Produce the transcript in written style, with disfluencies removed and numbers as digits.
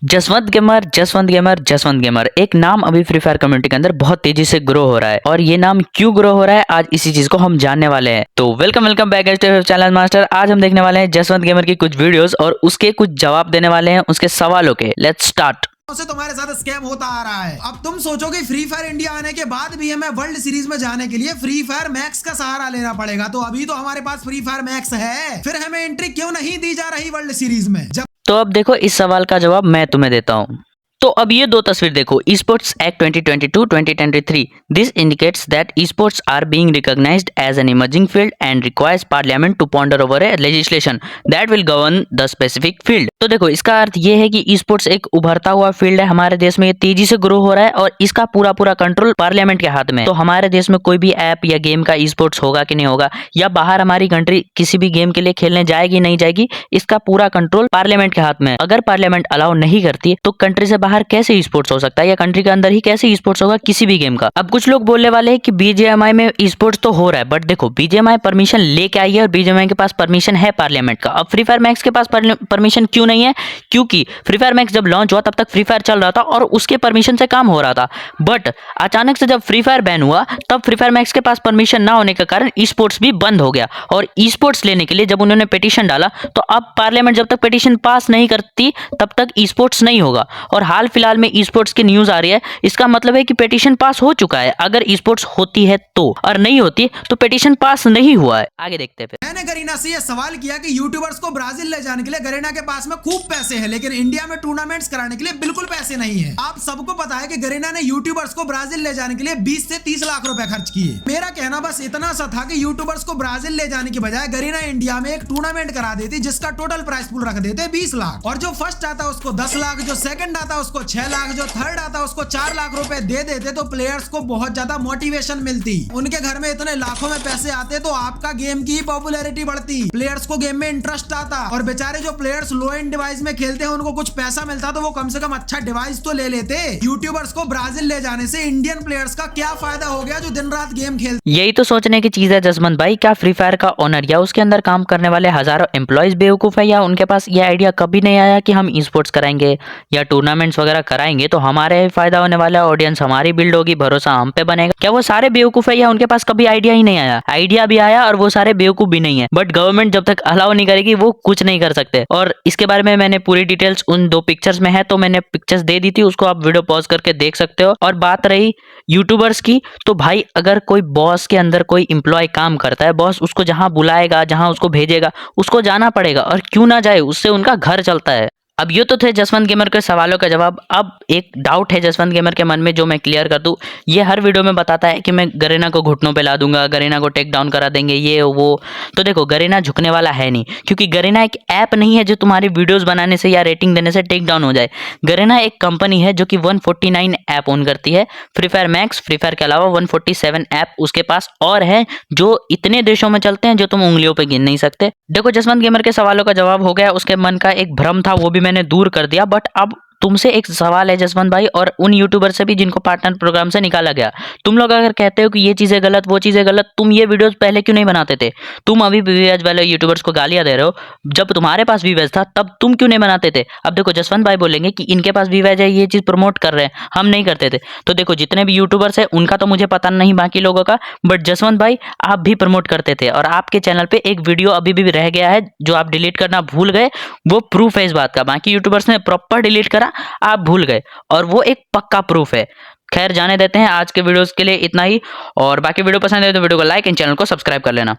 Jaswant gamer Jaswant gamer Jaswant gamer एक नाम अभी फ्री फायर कम्युनिटी के अंदर बहुत तेजी से ग्रो हो रहा है और ये नाम क्यों ग्रो हो रहा है आज इसी चीज को हम जानने वाले हैं। तो welcome back to channel master. आज हम देखने वाले हैं जसवंत गेमर की कुछ वीडियोस और उसके कुछ जवाब देने वाले हैं उसके सवालों के। Let's start. से तुम्हारे साथ स्कैम होता आ रहा है। अब तुम सोचोगे फ्री फायर इंडिया आने के बाद भी हमें वर्ल्ड सीरीज में जाने के लिए फ्री फायर मैक्स का सहारा लेना पड़ेगा। तो अभी तो हमारे पास फ्री फायर मैक्स है, फिर हमें एंट्री क्यों नहीं दी जा रही वर्ल्ड सीरीज में? तो अब देखो इस सवाल का जवाब मैं तुम्हें देता हूँ। तो अब ये दो तस्वीर देखो, esports act 2022-2023 this indicates that esports are being recognized as an emerging field and requires parliament to ponder over a legislation that will govern the specific field। तो देखो इसका अर्थ ये है कि esports एक उभरता हुआ फील्ड है, हमारे देश में ये तेजी से ग्रो हो रहा है और इसका पूरा कंट्रोल पार्लियामेंट के हाथ में है। तो हमारे देश में कोई भी ऐप या गेम का esports होगा कि नहीं होगा, या बाहर हमारी कंट्री किसी भी गेम के लिए खेलने जाएगी नहीं जाएगी, इसका पूरा कंट्रोल पार्लियामेंट के हाथ में है। अगर पार्लियामेंट अलाउ नहीं करती तो कंट्री से बाहर कैसे ई-स्पोर्ट्स हो सकता है, या कंट्री के अंदर ही कैसे ई-स्पोर्ट्स होगा किसी भी गेम का। अब कुछ लोग बोलने वाले हैं कि बीजीएमआई में ई-स्पोर्ट्स तो हो रहा है, बट देखो बीजीएमआई परमिशन लेके आई है और बीजीएमआई के पास परमिशन है पार्लियामेंट का। अब फ्री फायर मैक्स के पास परमिशन क्यों नहीं है? क्योंकि फ्री फायर मैक्स जब लॉन्च हुआ तब तक फ्री फायर चल रहा था और उसके परमिशन से काम हो रहा था, बट अचानक से जब फ्री फायर बैन हुआ तब फ्री फायर मैक्स के पास परमिशन ना होने के कारण ई-स्पोर्ट्स भी बंद हो गया। और ई-स्पोर्ट्स लेने के लिए जब उन्होंने पिटीशन डाला तो अब पार्लियामेंट जब तक पिटीशन पास नहीं करती तब तक ई-स्पोर्ट्स नहीं होगा। और हाल फिलहाल में ई-स्पोर्ट्स की न्यूज आ रही है, इसका मतलब है कि पिटीशन पास हो चुका है। अगर ई-स्पोर्ट्स होती है तो, और नहीं होती तो पिटीशन पास नहीं हुआ है। आगे देखते हैं। मैंने गरीना से ये सवाल किया कि यूट्यूबर्स को ब्राजील ले जाने के लिए गरीना के पास में खूब पैसे हैं, लेकिन इंडिया में टूर्नामेंट्स कराने के लिए बिल्कुल पैसे नहीं है। आप सबको पता है कि गरीना ने यूट्यूबर्स को ब्राजील ले जाने के लिए 20 से 30 लाख रुपए खर्च किए। मेरा कहना बस इतना सा था कि यूट्यूबर्स को ब्राजील ले जाने की बजाय गरीना इंडिया में एक टूर्नामेंट करा देती जिसका टोटल प्राइस पूल रख देते 20 लाख, और जो फर्स्ट आता उसको 10 लाख, जो सेकंड आता उसको 6 लाख, जो थर्ड आता उसको 4 लाख रुपए दे देते तो प्लेयर्स को बहुत ज्यादा मोटिवेशन मिलती। उनके घर में इतने लाखों में पैसे आते तो आपका गेम की पॉपुलैरिटी बढ़ती, प्लेयर्स को गेम में इंटरेस्ट आता, और बेचारे जो प्लेयर्स लो एंड डिवाइस में खेलते हैं उनको कुछ पैसा मिलता तो वो कम से कम अच्छा डिवाइस तो ले लेते। यूट्यूबर्स को ब्राजील ले जाने से इंडियन प्लेयर्स का क्या फायदा हो गया जो दिन रात गेम खेलते? यही तो सोचने की चीज है जसवंत भाई। क्या फ्री फायर का ओनर या उसके अंदर काम करने वाले हजारों एम्प्लॉयज बेवकूफ है, या उनके पास ये आइडिया कभी नहीं आया कि हम ई स्पोर्ट्स कराएंगे या टूर्नामेंट्स वगैरह कराएंगे तो हमारे फायदा होने वाला, ऑडियंस हमारी बिल्ड होगी, भरोसा हम पे बनेगा? क्या वो सारे बेवकूफ है या उनके पास कभी आइडिया ही नहीं आया? आइडिया भी आया और वो सारे बेवकूफ भी नहीं है, बट गवर्नमेंट जब तक अलाउ नहीं करेगी वो कुछ नहीं कर सकते। और इसके बारे में मैंने पूरी डिटेल्स उन 2 पिक्चर्स में है, तो मैंने पिक्चर्स दे दी थी, उसको आप वीडियो पॉज करके देख सकते हो। और बात रही यूट्यूबर्स की, तो भाई अगर कोई बॉस के अंदर कोई एम्प्लॉय काम करता है, बॉस उसको जहां बुलाएगा, जहां उसको भेजेगा, उसको जाना पड़ेगा, और क्यों ना जाए, उससे उनका घर चलता है। अब ये तो थे जसवंत गेमर के सवालों का जवाब। अब एक डाउट है जसवंत गेमर के मन में जो मैं क्लियर कर दूं। ये हर वीडियो में बताता है कि मैं गरीना को घुटनों पे ला दूंगा, गरीना को टेक डाउन करा देंगे, ये वो। तो देखो गरीना झुकने वाला है नहीं, क्योंकि गरीना एक ऐप नहीं है जो तुम्हारी वीडियोस बनाने से या रेटिंग देने से टेक डाउन हो जाए। गरीना एक कंपनी है जो कि 149 ऐप ओन करती है। Free fire max, free fire के अलावा 147 ऐप उसके पास और है जो इतने देशों में चलते हैं जो तुम उंगलियों पे गिन नहीं सकते। देखो जसवंत गेमर के सवालों का जवाब हो गया। उसके मन का एक भ्रम था वो भी मैंने दूर कर दिया। बट अब तुमसे एक सवाल है जसवंत भाई, और उन यूट्यूबर से भी जिनको पार्टनर प्रोग्राम से निकाला गया। तुम लोग अगर कहते हो कि ये चीजें गलत, वो चीजें गलत, तुम ये वीडियोस पहले क्यों नहीं बनाते थे? तुम अभी वीवैज वाले यूट्यूबर्स को गालियां दे रहे हो, जब तुम्हारे पास वीवैज था तब तुम क्यों नहीं बनाते थे? अब देखो जसवंत भाई बोलेंगे कि इनके पास वीवैज है, ये चीज प्रमोट कर रहे हैं, हम नहीं करते थे। तो देखो जितने भी यूट्यूबर्स है उनका तो मुझे पता नहीं बाकी लोगों का, बट जसवंत भाई आप भी प्रमोट करते थे, और आपके चैनल पे एक वीडियो अभी भी रह गया है जो आप डिलीट करना भूल गए। वो प्रूफ है इस बात का। बाकी यूट्यूबर्स ने प्रॉपर डिलीट करा, आप भूल गए, और वो एक पक्का प्रूफ है। खैर जाने देते हैं, आज के वीडियोस के लिए इतना ही, और बाकी वीडियो पसंद है तो वीडियो को लाइक एंड चैनल को सब्सक्राइब कर लेना।